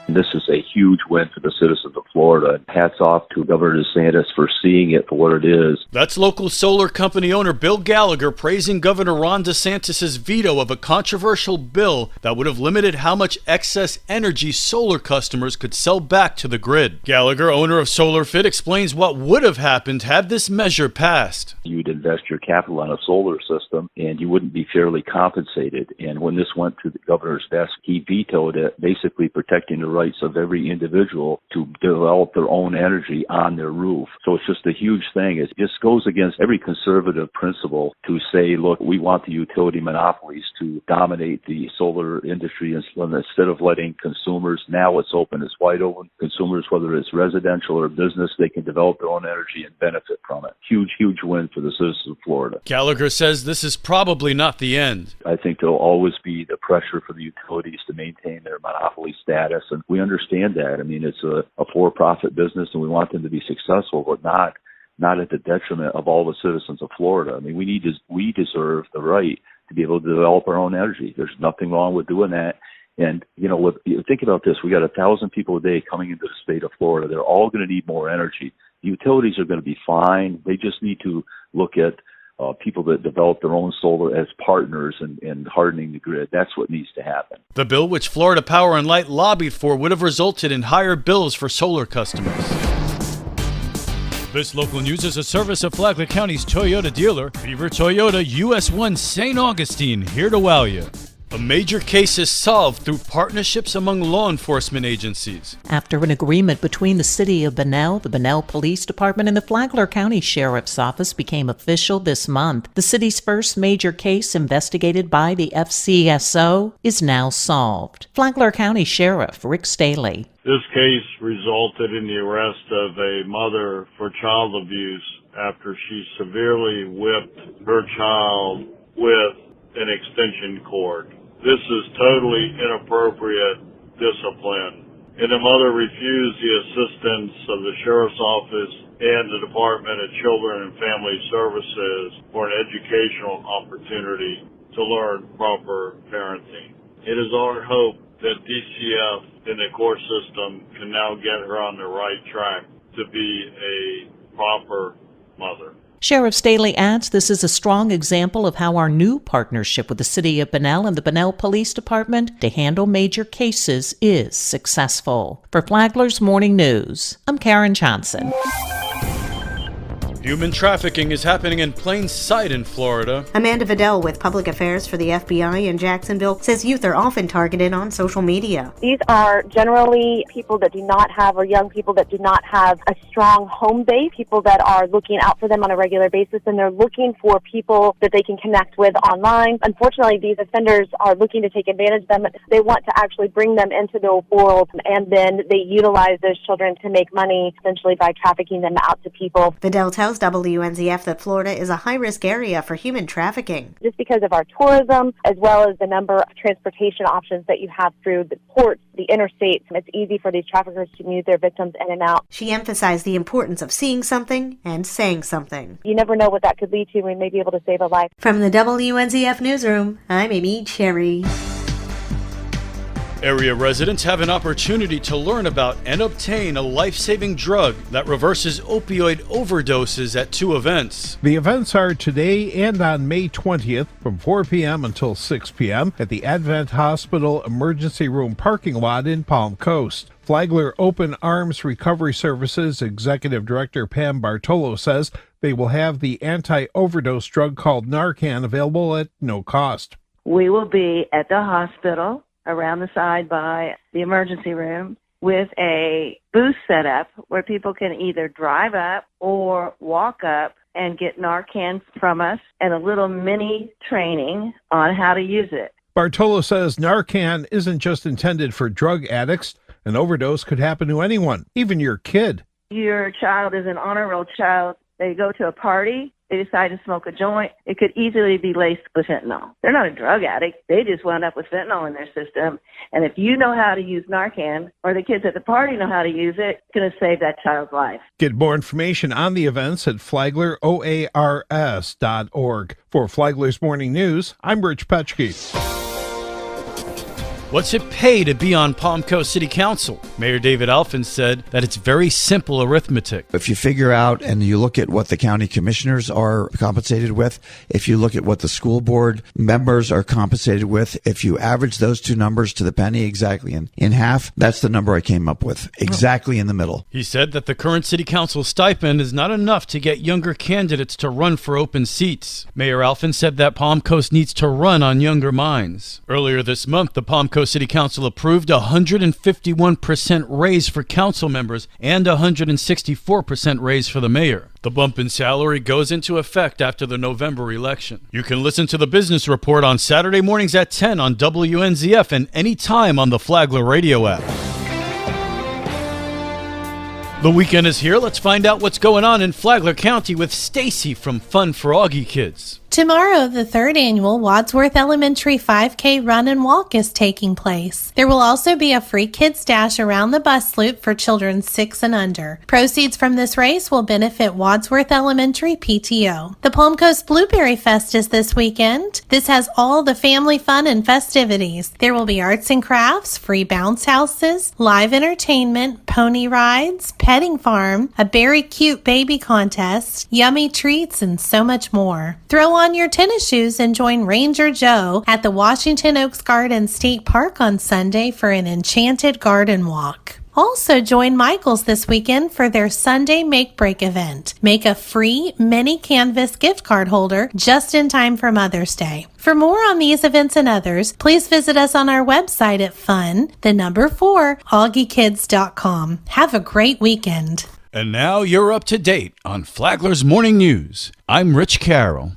This is a huge win for the citizens of Florida. Hats off to Governor DeSantis for seeing it for what it is. That's local solar company owner Bill Gallagher praising Governor Ron DeSantis' veto of a controversial bill that would have limited how much excess energy solar customers could sell back to the grid. Gallagher, owner of SolarFit, explains what would have happened had this measure passed. You'd invest your capital on a solar system and you wouldn't be fairly compensated. And when this went to the governor's desk, he vetoed it, basically protecting the rights of every individual to develop their own energy on their roof. So it's just a huge thing. It just goes against every conservative principle to say, look, we want the utility monopolies to dominate the solar industry instead of letting consumers, now it's open, it's wide open. Consumers, whether it's residential or business, they can develop their own energy and benefit from it. Huge, huge win for the citizens of Florida. Gallagher says this is probably not the end. I think there'll always be the pressure for the utilities to maintain their monopoly status, and we understand that. I mean, it's a for-profit business, and we want them to be successful, but not at the detriment of all the citizens of Florida. I mean, we deserve the right to be able to develop our own energy. There's nothing wrong with doing that. And, think about this. We got 1,000 people a day coming into the state of Florida. They're all going to need more energy. The utilities are going to be fine. They just need to look at people that develop their own solar as partners and hardening the grid. That's what needs to happen. The bill, which Florida Power and Light lobbied for, would have resulted in higher bills for solar customers. This local news is a service of Flagler County's Toyota dealer, Beaver Toyota, US 1 St. Augustine, here to wow you. A major case is solved through partnerships among law enforcement agencies. After an agreement between the City of Bunnell, the Bunnell Police Department, and the Flagler County Sheriff's Office became official this month, the city's first major case investigated by the FCSO is now solved. Flagler County Sheriff Rick Staley. This case resulted in the arrest of a mother for child abuse after she severely whipped her child with an extension cord. This is totally inappropriate discipline, and the mother refused the assistance of the Sheriff's Office and the Department of Children and Family Services for an educational opportunity to learn proper parenting. It is our hope that DCF and the court system can now get her on the right track to be a proper mother. Sheriff Staley adds this is a strong example of how our new partnership with the City of Bunnell and the Bunnell Police Department to handle major cases is successful. For Flagler's Morning News, I'm Karen Johnson. Human trafficking is happening in plain sight in Florida. Amanda Vidal with Public Affairs for the FBI in Jacksonville says youth are often targeted on social media. These are generally people that do not have, or young people that do not have a strong home base, people that are looking out for them on a regular basis, and they're looking for people that they can connect with online. Unfortunately, these offenders are looking to take advantage of them. They want to actually bring them into the world, and then they utilize those children to make money, essentially by trafficking them out to people. Vidal tells WNZF that Florida is a high-risk area for human trafficking. Just because of our tourism, as well as the number of transportation options that you have through the ports, the interstates, it's easy for these traffickers to move their victims in and out. She emphasized the importance of seeing something and saying something. You never know what that could lead to. We may be able to save a life. From the WNZF Newsroom, I'm Amy Cherry. Area residents have an opportunity to learn about and obtain a life-saving drug that reverses opioid overdoses at two events. The events are today and on May 20th from 4 p.m. until 6 p.m. at the Advent Hospital Emergency Room parking lot in Palm Coast. Flagler Open Arms Recovery Services Executive Director Pam Bartolo says they will have the anti-overdose drug called Narcan available at no cost. We will be at the hospital around the side by the emergency room with a booth set up where people can either drive up or walk up and get Narcan from us and a little mini training on how to use it. Bartolo says Narcan isn't just intended for drug addicts. An overdose could happen to anyone, even your kid. Your child is an honor roll child. They go to a party. They decide to smoke a joint. It could easily be laced with fentanyl. They're not a drug addict. They just wound up with fentanyl in their system. And if you know how to use Narcan, or the kids at the party know how to use it, it's going to save that child's life. Get more information on the events at FlaglerOARS.org. For Flagler's Morning News, I'm Rich Petchke. What's it pay to be on Palm Coast City Council? Mayor David Alfin said that it's very simple arithmetic. If you figure out and you look at what the county commissioners are compensated with, if you look at what the school board members are compensated with, if you average those two numbers to the penny exactly in half, that's the number I came up with, exactly in the middle. He said that the current city council stipend is not enough to get younger candidates to run for open seats. Mayor Alfin said that Palm Coast needs to run on younger minds. Earlier this month, the Palm Coast City Council approved a 151% raise for council members and a 164% raise for the mayor. The bump in salary goes into effect after the November election. You can listen to the Business Report on Saturday mornings at 10 on WNZF and anytime on the Flagler radio app. The weekend is here. Let's find out what's going on in Flagler County with Stacy from Fun for Augie Kids. Tomorrow, the third annual Wadsworth Elementary 5K Run and Walk is taking place. There will also be a free kids dash around the bus loop for children 6 and under. Proceeds from this race will benefit Wadsworth Elementary PTO. The Palm Coast Blueberry Fest is this weekend. This has all the family fun and festivities. There will be arts and crafts, free bounce houses, live entertainment, pony rides, petting farm, a very cute baby contest, yummy treats, and so much more. Throw on your tennis shoes and join Ranger Joe at the Washington Oaks Garden State Park on Sunday for an enchanted garden walk. Also join Michaels this weekend for their Sunday Make Break event. Make a free mini canvas gift card holder just in time for Mother's Day. For more on these events and others, please visit us on our website at augiekids.com. Have a great weekend. And now you're up to date on Flagler's Morning News. I'm Rich Carroll.